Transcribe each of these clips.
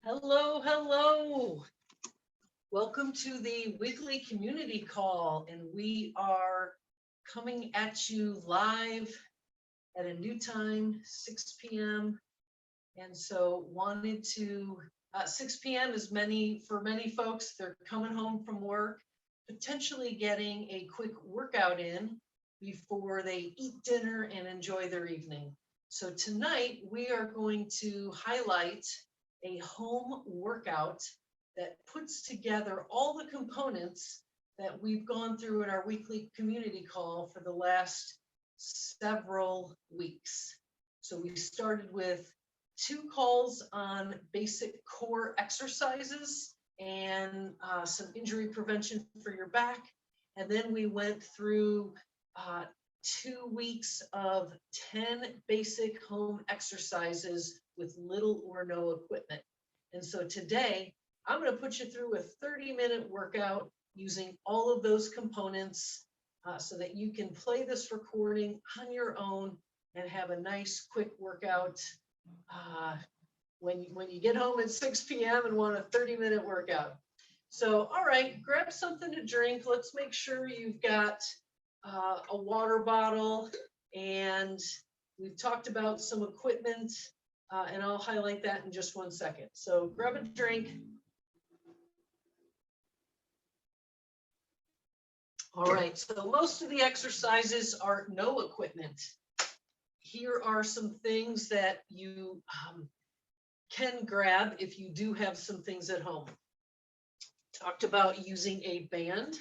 Hello, hello. Welcome to the weekly community call, and we are coming at you live at a new time, 6 p.m. And so wanted to, 6 p.m. is for many folks, they're coming home from work, potentially getting a quick workout in before they eat dinner and enjoy their evening. So tonight we are going to highlight a home workout that puts together all the components that we've gone through in our weekly community call for the last several weeks. So we started with 2 calls on basic core exercises and some injury prevention for your back. And then we went through 2 weeks of 10 basic home exercises with little or no equipment. And so today, I'm going to put you through a 30-minute workout using all of those components so that you can play this recording on your own and have a nice quick workout when you get home at 6 p.m. and want a 30-minute workout. So, all right, grab something to drink. Let's make sure you've got a water bottle, and we've talked about some equipment, and I'll highlight that in just 1 second. So grab a drink. All right, so most of the exercises are no equipment. Here are some things that you can grab if you do have some things at home. Talked about using a band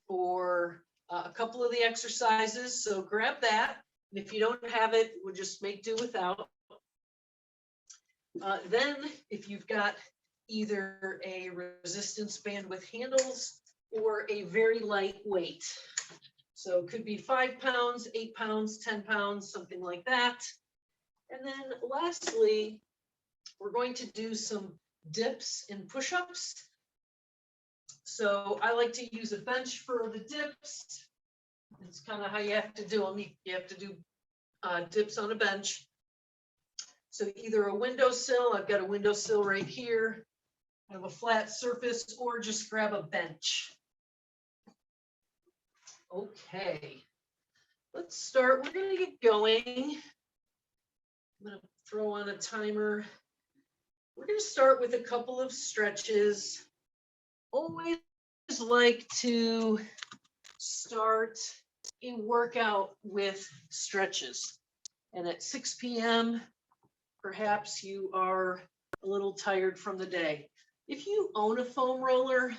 for a couple of the exercises, so grab that. And if you don't have it, we'll just make do without. Then if you've got either a resistance band with handles or a very light weight. So it could be 5 pounds, 8 pounds, 10 pounds, something like that. And then lastly, we're going to do some dips and push-ups. So I like to use a bench for the dips. It's kind of how you have to do them. You have to do dips on a bench. So either a windowsill, I've got a windowsill right here, I have a flat surface, or just grab a bench. Okay, let's start. We're going to get going. I'm going to throw on a timer. We're going to start with a couple of stretches. Always like to start a workout with stretches. And at 6 p.m., perhaps you are a little tired from the day. If you own a foam roller,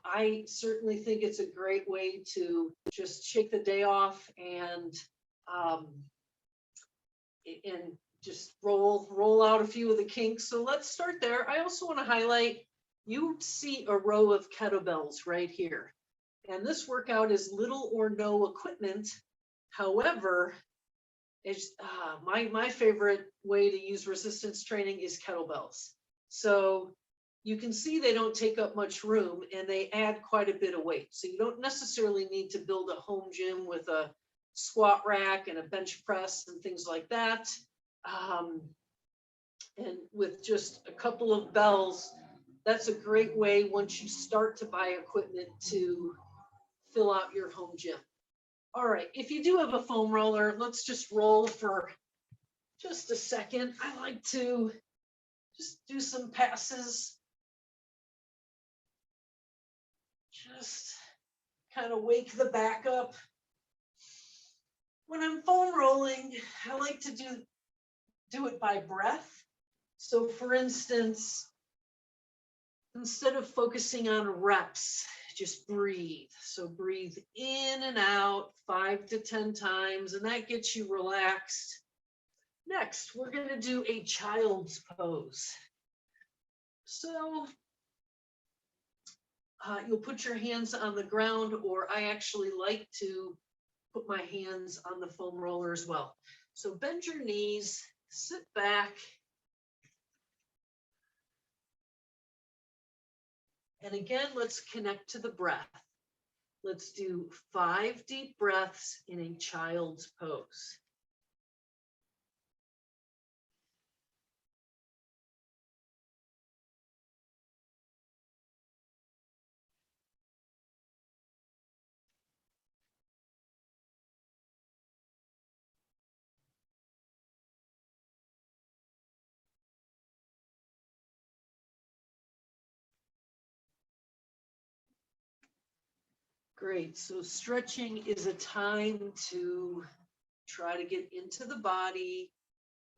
I certainly think it's a great way to just shake the day off and just roll out a few of the kinks. So let's start there. I also want to highlight, you see a row of kettlebells right here. And this workout is little or no equipment. However, it's my favorite way to use resistance training is kettlebells. So you can see they don't take up much room and they add quite a bit of weight. So you don't necessarily need to build a home gym with a squat rack and a bench press and things like that. And with just a couple of bells, that's a great way once you start to buy equipment to fill out your home gym. All right, if you do have a foam roller, let's just roll for just a second. I like to just do some passes. Just kind of wake the back up. When I'm foam rolling, I like to do it by breath. So for instance, instead of focusing on reps, just breathe. So breathe in and out 5 to 10 times, and that gets you relaxed. Next, we're going to do a child's pose. So you'll put your hands on the ground, or I actually like to put my hands on the foam roller as well. So bend your knees, sit back. And again, let's connect to the breath. Let's do 5 deep breaths in a child's pose. Great. So stretching is a time to try to get into the body,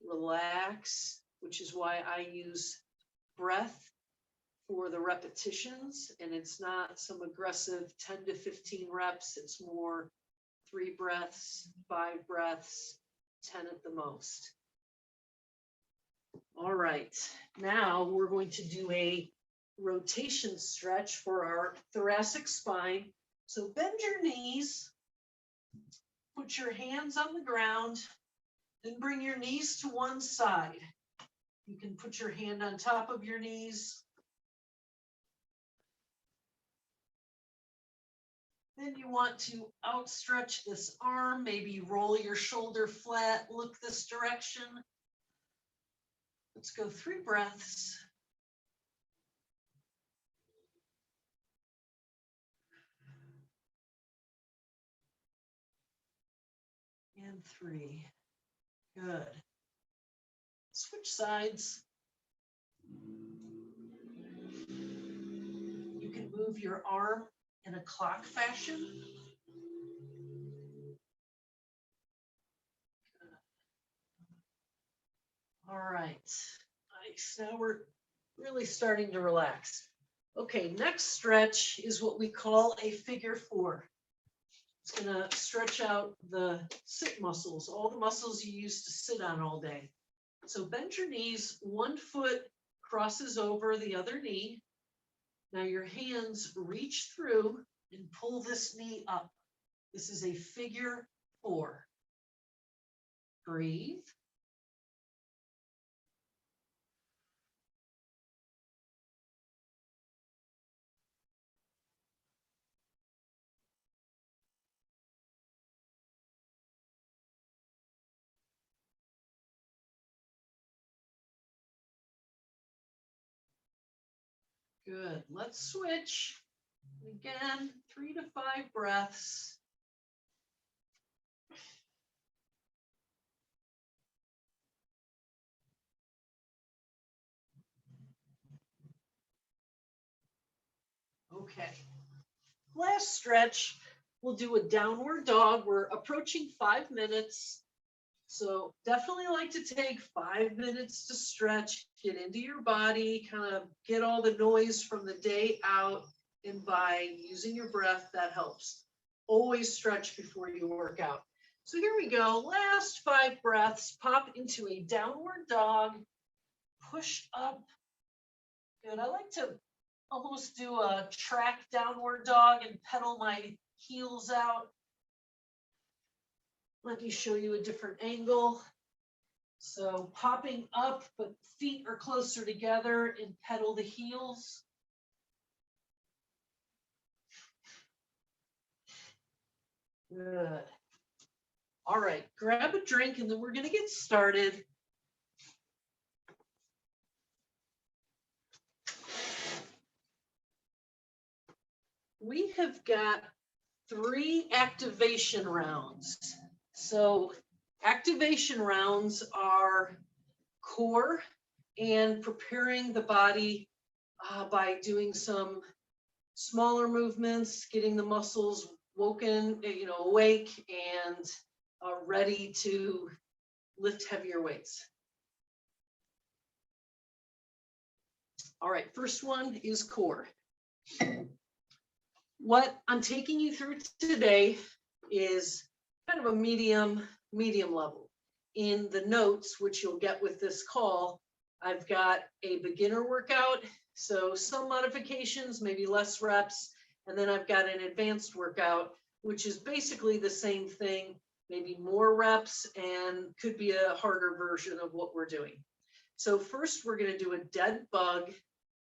relax, which is why I use breath for the repetitions. And it's not some aggressive 10 to 15 reps. It's more 3 breaths, 5 breaths, 10 at the most. All right. Now we're going to do a rotation stretch for our thoracic spine. So bend your knees, put your hands on the ground, then bring your knees to one side. You can put your hand on top of your knees. Then you want to outstretch this arm, maybe roll your shoulder flat, look this direction. Let's go 3 breaths. And 3. Good. Switch sides. You can move your arm in a clock fashion. All right. Nice. Now we're really starting to relax. Okay, next stretch is what we call a figure 4. It's going to stretch out the sit muscles, all the muscles you used to sit on all day. So bend your knees, one foot crosses over the other knee. Now your hands reach through and pull this knee up. This is a figure 4. Breathe. Good. Let's switch. Again, 3 to 5 breaths. Okay. Last stretch, we'll do a downward dog. We're approaching 5 minutes. So definitely like to take 5 minutes to stretch, get into your body, kind of get all the noise from the day out. And by using your breath, that helps. Always stretch before you work out. So here we go. Last 5 breaths, pop into a downward dog, push up. Good. I like to almost do a track downward dog and pedal my heels out. Let me show you a different angle. So popping up, but feet are closer together and pedal the heels. Good. All right, grab a drink and then we're going to get started. We have got 3 activation rounds. So activation rounds are core and preparing the body by doing some smaller movements, getting the muscles woken, awake and ready to lift heavier weights. All right, first one is core. What I'm taking you through today is kind of a medium level. In the notes, which you'll get with this call, I've got a beginner workout, so some modifications, maybe less reps, and then I've got an advanced workout, which is basically the same thing, maybe more reps and could be a harder version of what we're doing. So first we're going to do a dead bug,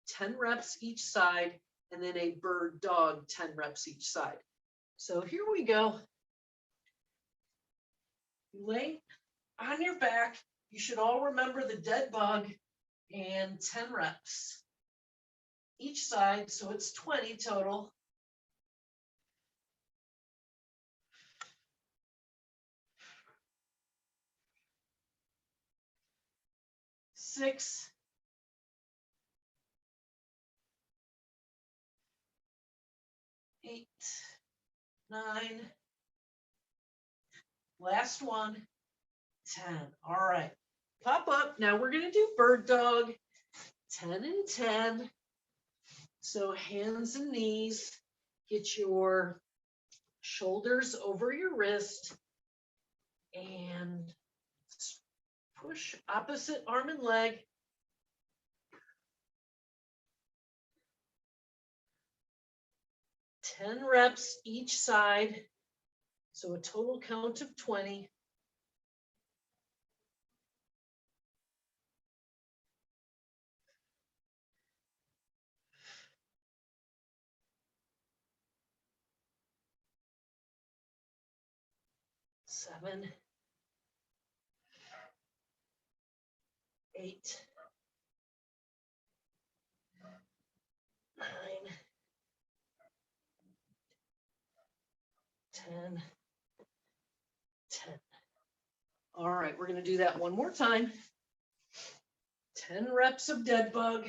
10 reps each side, and then a bird dog, 10 reps each side. So here we go. Lay on your back. You should all remember the dead bug and 10 reps each side, so it's 20 total. Six, 8, 9. Last one, 10. All right. Pop up. Now we're going to do bird dog, 10 and 10. So hands and knees, get your shoulders over your wrist and push opposite arm and leg. 10 reps each side. So a total count of 20. Seven, 8, 9, 10, 10. All right, we're going to do that one more time. 10 reps of dead bug.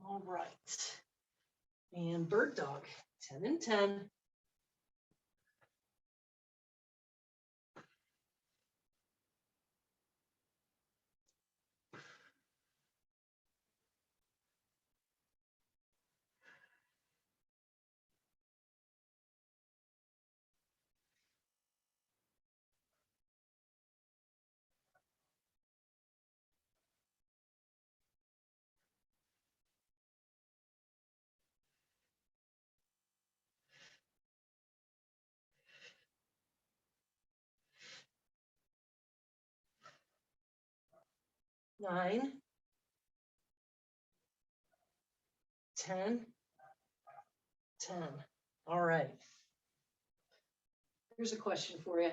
All right. And bird dog, 10 and 10. Nine, 10, 10. All right. Here's a question for you.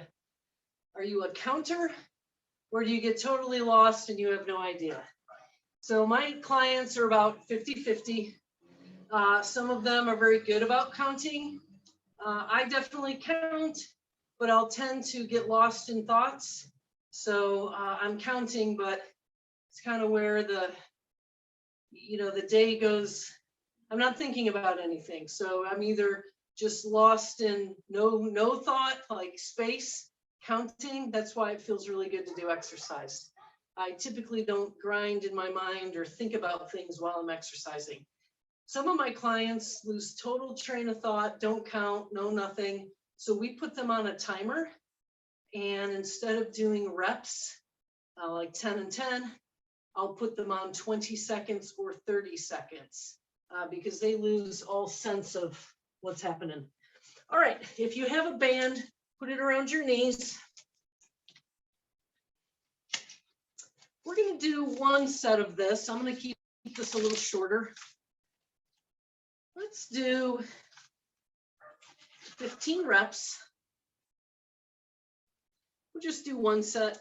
Are you a counter or do you get totally lost and you have no idea? So my clients are about 50-50. Some of them are very good about counting. I definitely count, but I'll tend to get lost in thoughts. So I'm counting, but it's kind of where the day goes. I'm not thinking about anything. So I'm either just lost in no thought, like space, counting. That's why it feels really good to do exercise. I typically don't grind in my mind or think about things while I'm exercising. Some of my clients lose total train of thought, don't count, no nothing. So we put them on a timer, and instead of doing reps, like 10 and 10, I'll put them on 20 seconds or 30 seconds because they lose all sense of what's happening. All right, if you have a band, put it around your knees. We're going to do one set of this. I'm going to keep this a little shorter. Let's do 15 reps. We'll just do one set.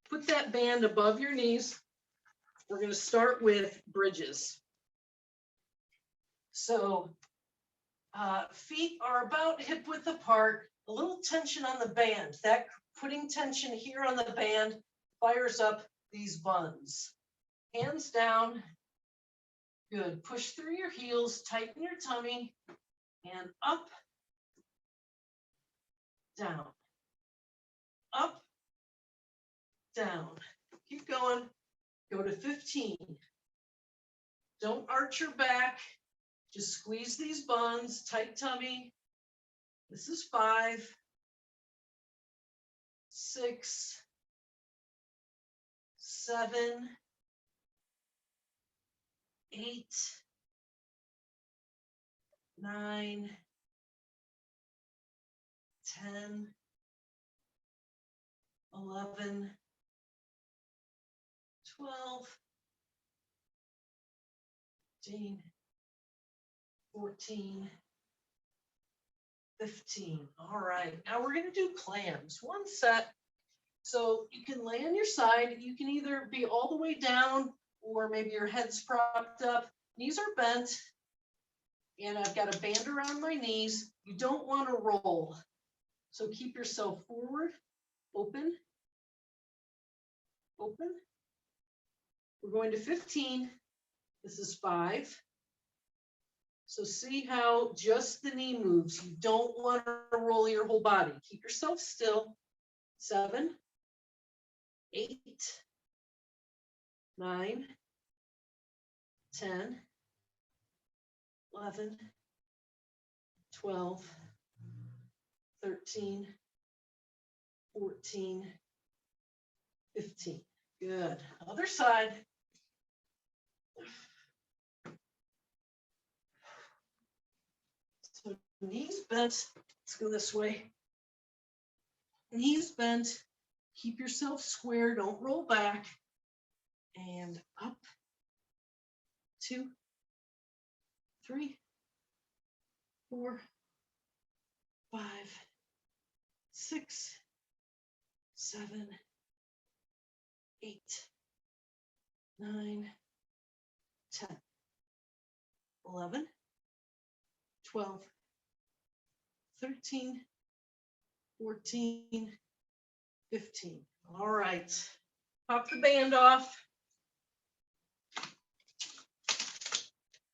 Put that band above your knees. We're going to start with bridges. So feet are about hip width apart, a little tension on the band. That putting tension here on the band fires up these buns. Hands down. Good. Push through your heels, tighten your tummy, and up, down, up, down. Keep going. Go to 15. Don't arch your back. Just squeeze these buns, tight tummy. This is 5, 6, 7, 8, 9, 10, 11, 12, 13, 14, 15. All right, now we're gonna do clams, one set. So you can lay on your side. You can either be all the way down or maybe your head's propped up. Knees are bent. And I've got a band around my knees. You don't want to roll. So keep yourself forward, open, open. We're going to 15. This is 5. So see how just the knee moves. You don't want to roll your whole body. Keep yourself still. 7, 8, 9, 10, 11, 12, 13, 14, 15. Good. Other side. So knees bent. Let's go this way. Knees bent. Keep yourself square. Don't roll back. And up. 2, 3, 4, 5, 6, 7, 8, 9, 10, 11, 12, 13, 14, 15. All right. Pop the band off.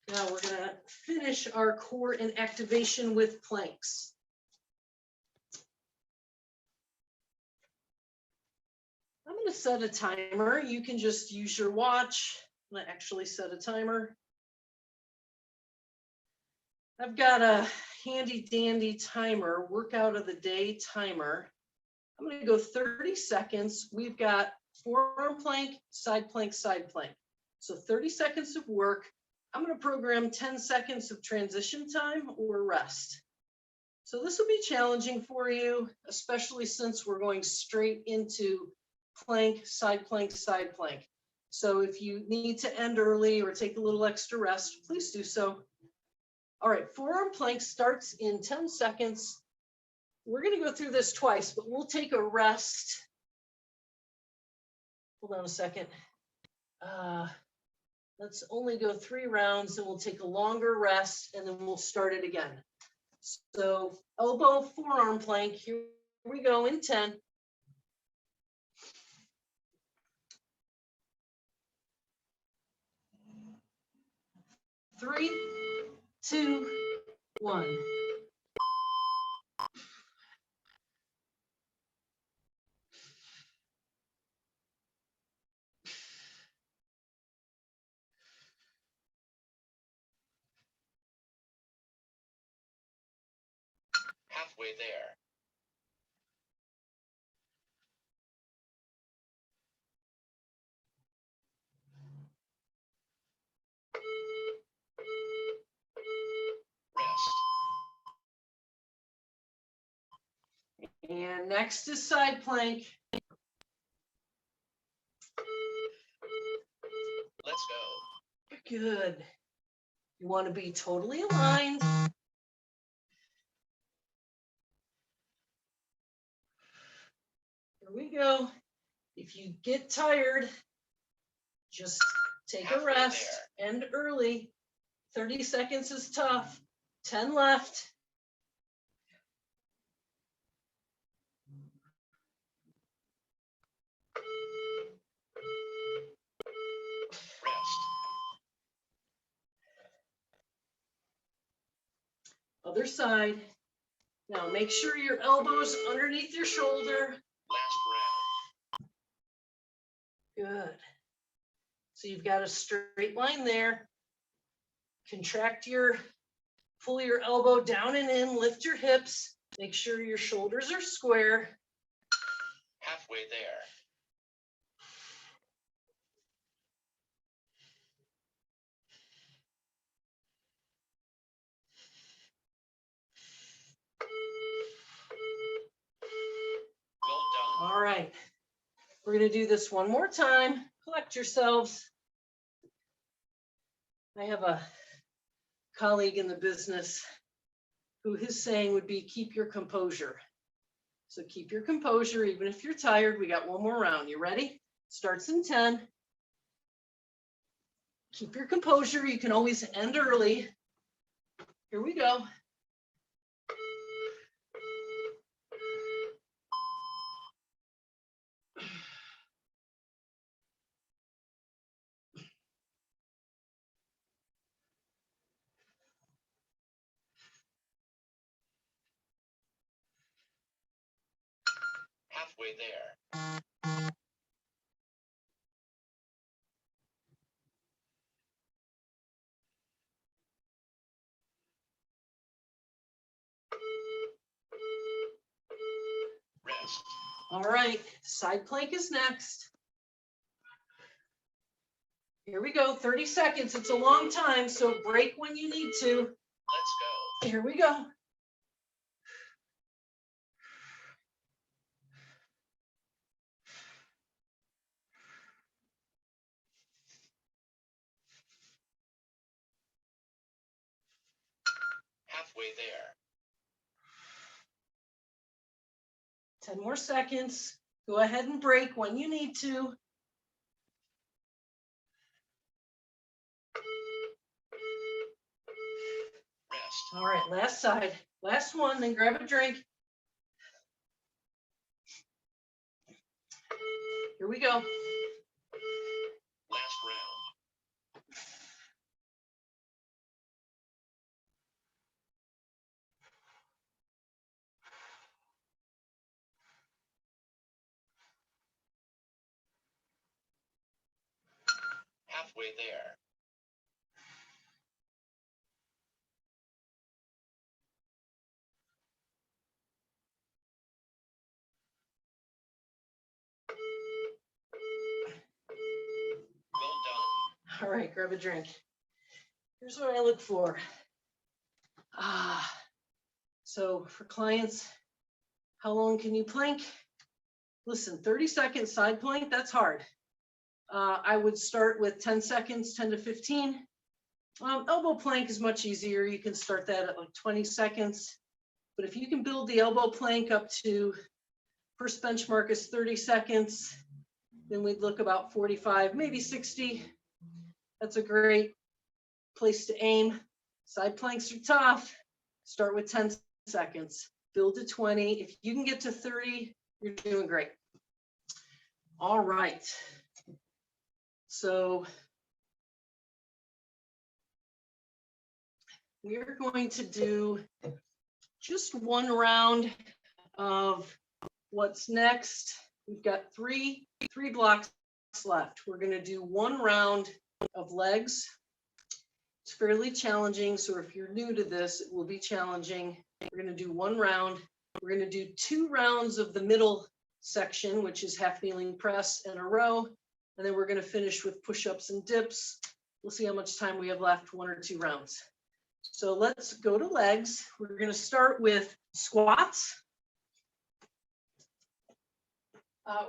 Now we're going to finish our core and activation with planks. I'm going to set a timer. You can just use your watch. I'm going to actually set a timer. I've got a handy dandy timer, workout of the day timer. I'm going to go 30 seconds. We've got forearm plank, side plank, side plank. So 30 seconds of work. I'm going to program 10 seconds of transition time or rest. So this will be challenging for you, especially since we're going straight into plank, side plank, side plank. So if you need to end early or take a little extra rest, please do so. All right, forearm plank starts in 10 seconds. We're going to go through this twice, but we'll take a rest. Hold on a second. Let's only go 3 rounds and we'll take a longer rest and then we'll start it again. So elbow, forearm plank. Here we go in 10. 3, 2, 1. Halfway there. Rest. And next is side plank. Let's go. Good. You want to be totally aligned. Here we go. If you get tired, just take a rest. End early. 30 seconds is tough. 10 left. Rest. Other side. Now make sure your elbows underneath your shoulder. Last round. Good. So you've got a straight line there. Contract pull your elbow down and in, lift your hips. Make sure your shoulders are square. Halfway there. Well done. All right. We're going to do this one more time. Collect yourselves. I have a colleague in the business who his saying would be, keep your composure. So keep your composure, even if you're tired. We got one more round. You ready? Starts in 10. Keep your composure. You can always end early. Here we go. Halfway there. Rest. All right, side plank is next. Here we go, 30 seconds. It's a long time, so break when you need to. Let's go. Here we go. Halfway there. 10 more seconds. Go ahead and break when you need to. Rest. All right, last side. Last one, then grab a drink. Here we go. Last round. Halfway there. Well done. All right, grab a drink. Here's what I look for. So for clients, how long can you plank? Listen, 30 seconds side plank, that's hard. I would start with 10 seconds, 10 to 15. Elbow plank is much easier. You can start that at like 20 seconds. But if you can build the elbow plank up to first benchmark is 30 seconds, then we'd look about 45, maybe 60. That's a great place to aim. Side planks are tough. Start with 10 seconds, build to 20. If you can get to 30, you're doing great. All right. So we're going to do just one round of what's next. We've got three blocks left. We're going to do one round of legs. It's fairly challenging, so if you're new to this, it will be challenging. We're going to do one round. We're going to do 2 rounds of the middle section, which is half kneeling press and a row. And then we're going to finish with push-ups and dips. We'll see how much time we have left, 1 or 2 rounds. So let's go to legs. We're going to start with squats.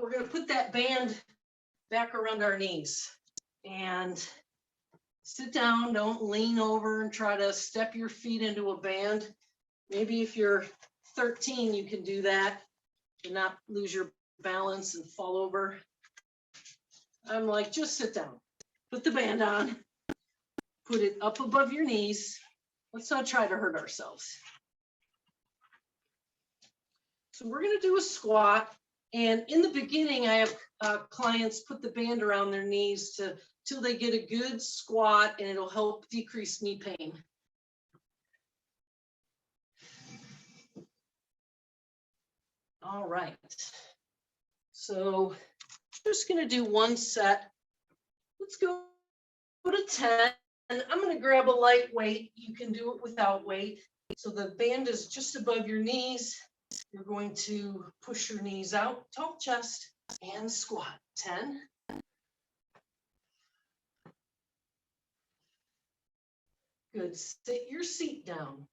We're going to put that band back around our knees and sit down. Don't lean over and try to step your feet into a band. Maybe if you're 13, you can do that and not lose your balance and fall over. I'm like, just sit down, put the band on, put it up above your knees. Let's not try to hurt ourselves. So we're going to do a squat. And in the beginning, I have clients put the band around their knees till they get a good squat, and it'll help decrease knee pain. All right. So just going to do one set. Let's go to 10. And I'm going to grab a light weight. You can do it without weight. So the band is just above your knees. You're going to push your knees out, tall chest, and squat. 10. Good. Sit your seat down.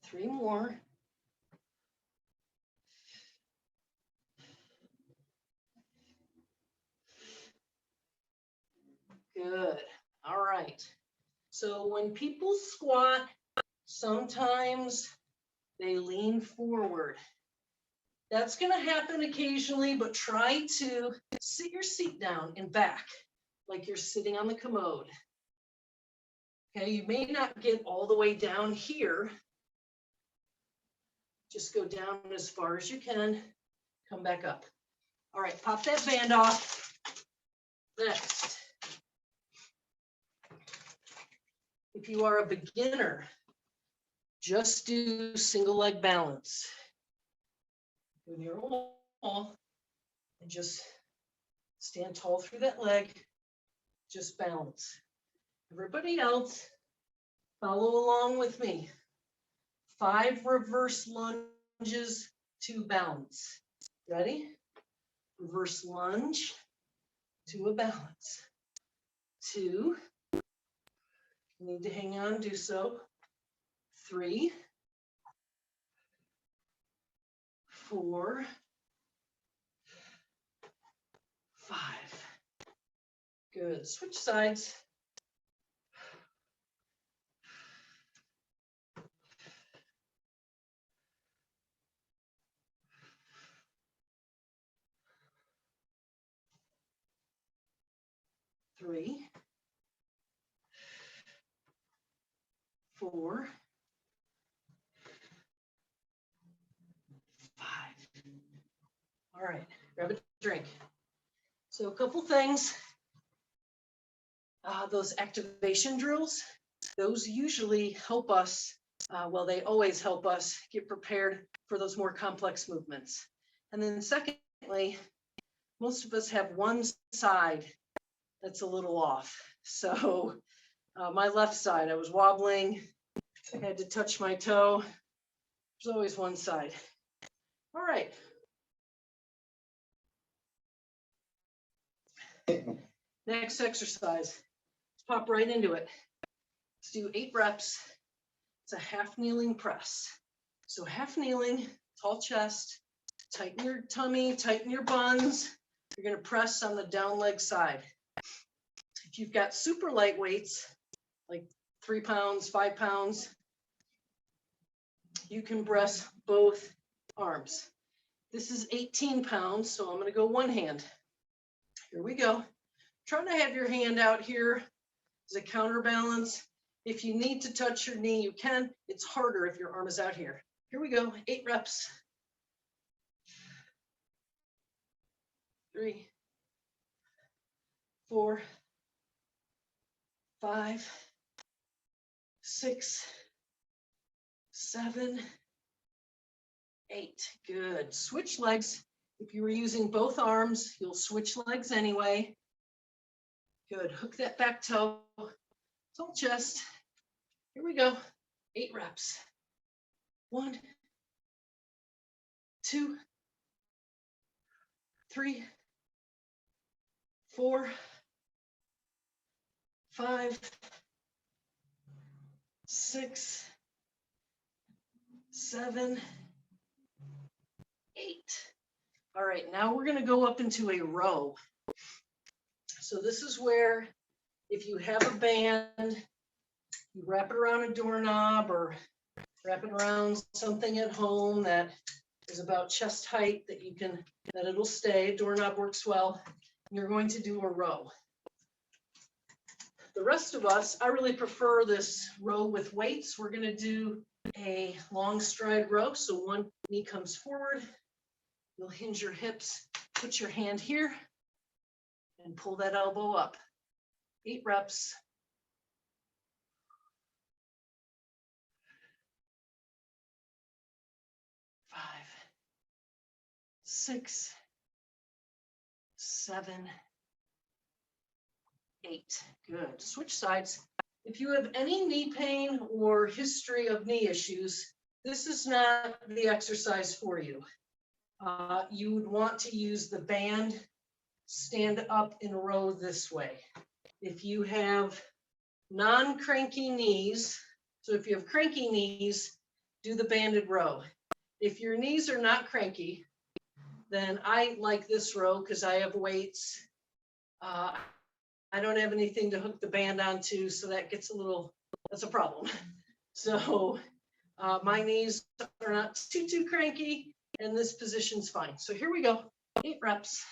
3 more. So when people squat, sometimes they lean forward. That's going to happen occasionally, but try to sit your seat down and back like you're sitting on the commode. Okay, you may not get all the way down here. Just go down as far as you can, come back up. All right, pop that band off. Next, if you are a beginner, just do single leg balance. When you're wall and just stand tall through that leg, just balance. Everybody else, follow along with me. 5 reverse lunges to balance. Ready? Reverse lunge to a balance. 2. You need to hang on, do so. 3, 4, 5. Good. Switch sides. Three, 4, 5. All right, grab a drink. So a couple things. Those activation drills, those usually help us, well, they always help us get prepared for those more complex movements. And then secondly, most of us have one side that's a little off. So my left side, I was wobbling, I had to touch my toe. There's always one side. All right. Next exercise, let's pop right into it. Let's do 8 reps. It's a half kneeling press. So half kneeling, tall chest, tighten your tummy, tighten your buns. You're going to press on the down leg side. If you've got super light weights, like 3 pounds, 5 pounds, you can press both arms. This is 18 pounds, so I'm going to go one hand. Here we go. Try to have your hand out here as a counterbalance. If you need to touch your knee, you can. It's harder if your arm is out here. Here we go, 8 reps. 3, 4, 5, 6, 7, 8. Good. Switch legs. If you were using both arms, you'll switch legs anyway. Good. Hook that back toe. Tall chest. Here we go. 8 reps. 1, 2, 3, 4, 5, 6, 7, 8. All right, now we're going to go up into a row. So this is where, if you have a band, you wrap it around a doorknob or wrap it around something at home that is about chest height that it'll stay. Doorknob works well. You're going to do a row. The rest of us, I really prefer this row with weights. We're going to do a long stride row. So one knee comes forward. You'll hinge your hips, put your hand here, and pull that elbow up. 8 reps. 5, 6, 7, 8. Good. Switch sides. If you have any knee pain or history of knee issues, this is not the exercise for you. You would want to use the band, stand up in a row this way. If you have non-cranky knees, so if you have cranky knees, do the banded row. If your knees are not cranky, then I like this row because I have weights. I I don't have anything to hook the band onto, so that gets that's a problem. So my knees are not too cranky, and this position's fine. So here we go, 8 reps.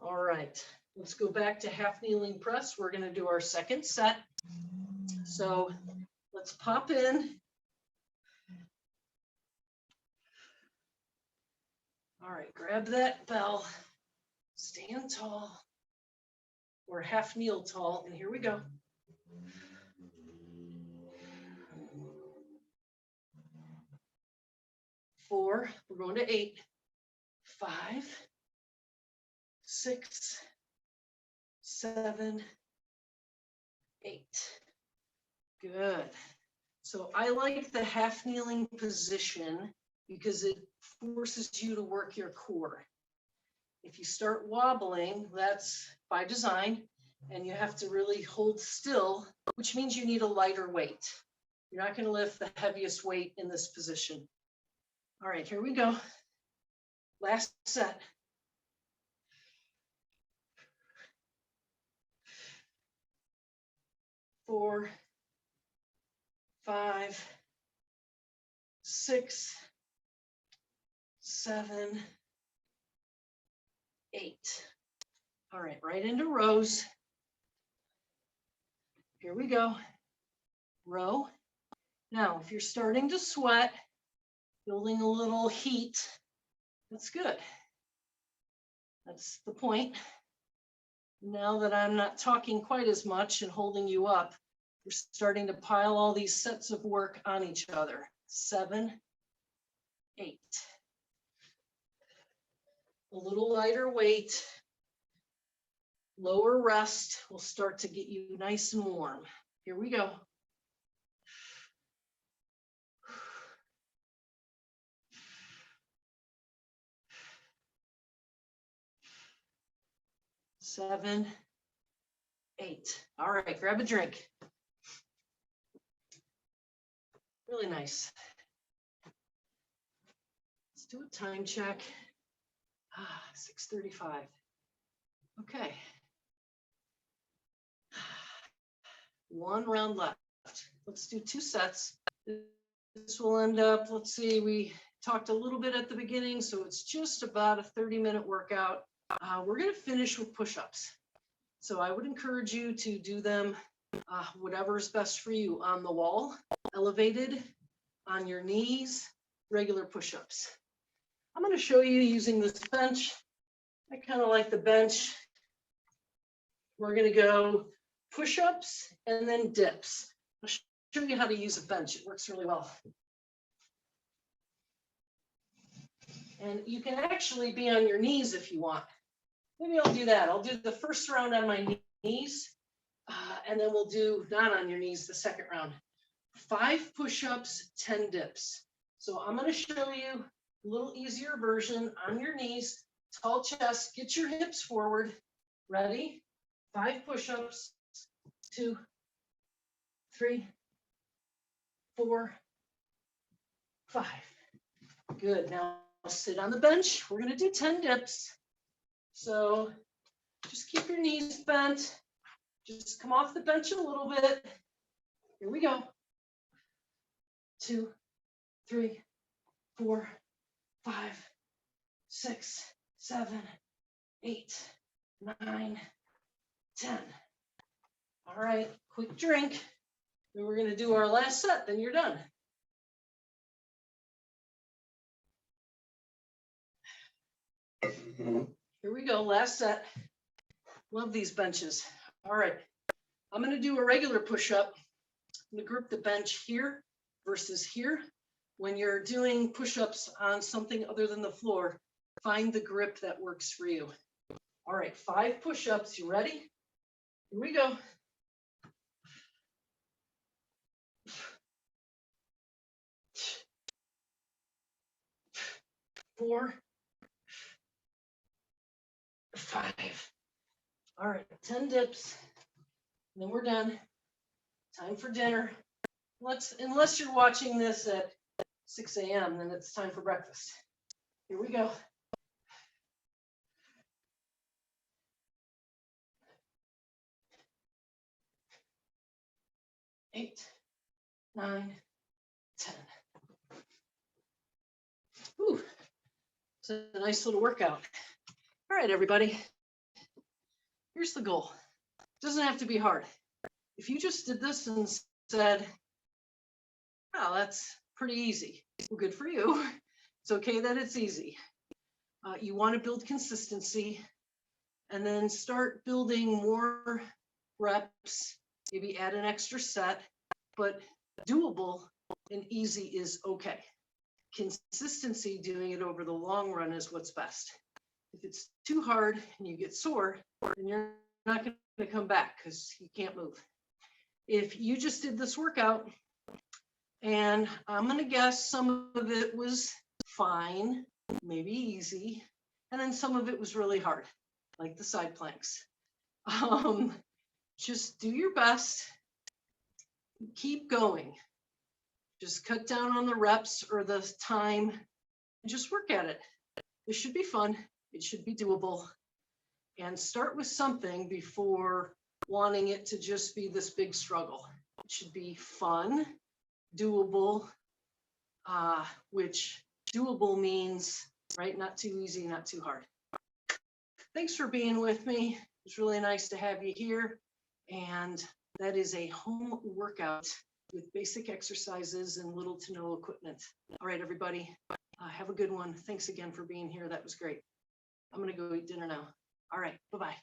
All right, let's go back to half kneeling press. We're gonna do our second set. So let's pop in. All right, grab that bell, stand tall, or half kneel tall, and here we go. 4, we're going to 8, 5, 6, 7, 8. Good. So I like the half kneeling position because it forces you to work your core. If you start wobbling, that's by design, and you have to really hold still, which means you need a lighter weight. You're not going to lift the heaviest weight in this position. All right, here we go. Last set. 4, 5, 6, 7, 8. All right, right into rows. Here we go. Row. Now, if you're starting to sweat, building a little heat, that's good. That's the point. Now that I'm not talking quite as much and holding you up, we're starting to pile all these sets of work on each other. 7, 8. A little lighter weight, lower rest will start to get you nice and warm. Here we go. 7, 8. All right, grab a drink. Really nice. Let's do a time check. 6:35. Okay. 1 round left. Let's do 2 sets. This will end up, let's see, we talked a little bit at the beginning, so it's just about a 30-minute workout. We're going to finish with push-ups. So I would encourage you to do them whatever is best for you, on the wall, elevated, on your knees, regular push-ups. I'm going to show you using this bench. I kind of like the bench. We're going to go push-ups and then dips. I'll show you how to use a bench. It works really well. And you can actually be on your knees if you want. Maybe I'll do that. I'll do the first round on my knees, and then we'll do not on your knees the second round. 5 push-ups, 10 dips. So I'm going to show you a little easier version on your knees, tall chest, get your hips forward. Ready? 5 push-ups, 2, 3, 4, 5. Good. Now sit on the bench. We're going to do 10 dips. So just keep your knees bent. Just come off the bench a little bit. Here we go. 2, 3, 4, 5, 6, 7, 8, 9, 10. All right, quick drink. Then we're going to do our last set, then you're done. Here we go, last set. Love these benches. All right, I'm going to do a regular push-up. I'm going to group the bench here versus here. When you're doing push-ups on something other than the floor, find the grip that works for you. All right, 5 push-ups. You ready? Here we go. 4, 5. All right, 10 dips. And then we're done. Time for dinner. Unless you're watching this at 6 a.m., then it's time for breakfast. Here we go. 8, 9, 10. Ooh, it's a nice little workout. All right, everybody. Here's the goal. It doesn't have to be hard. If you just did this and said, oh, that's pretty easy. Well, good for you. It's okay that it's easy. You want to build consistency and then start building more reps, maybe add an extra set, but doable and easy is okay. Consistency, doing it over the long run is what's best. If it's too hard and you get sore, then you're not going to come back because you can't move. If you just did this workout, and I'm going to guess some of it was fine, maybe easy, and then some of it was really hard, like the side planks. Just do your best. Keep going. Just cut down on the reps or the time and just work at it. It should be fun. It should be doable. And start with something before wanting it to just be this big struggle. It should be fun, doable, which doable means, right, not too easy, not too hard. Thanks for being with me. It's really nice to have you here. And that is a home workout with basic exercises and little to no equipment. All right, everybody, have a good one. Thanks again for being here. That was great. I'm going to go eat dinner now. All right, bye-bye.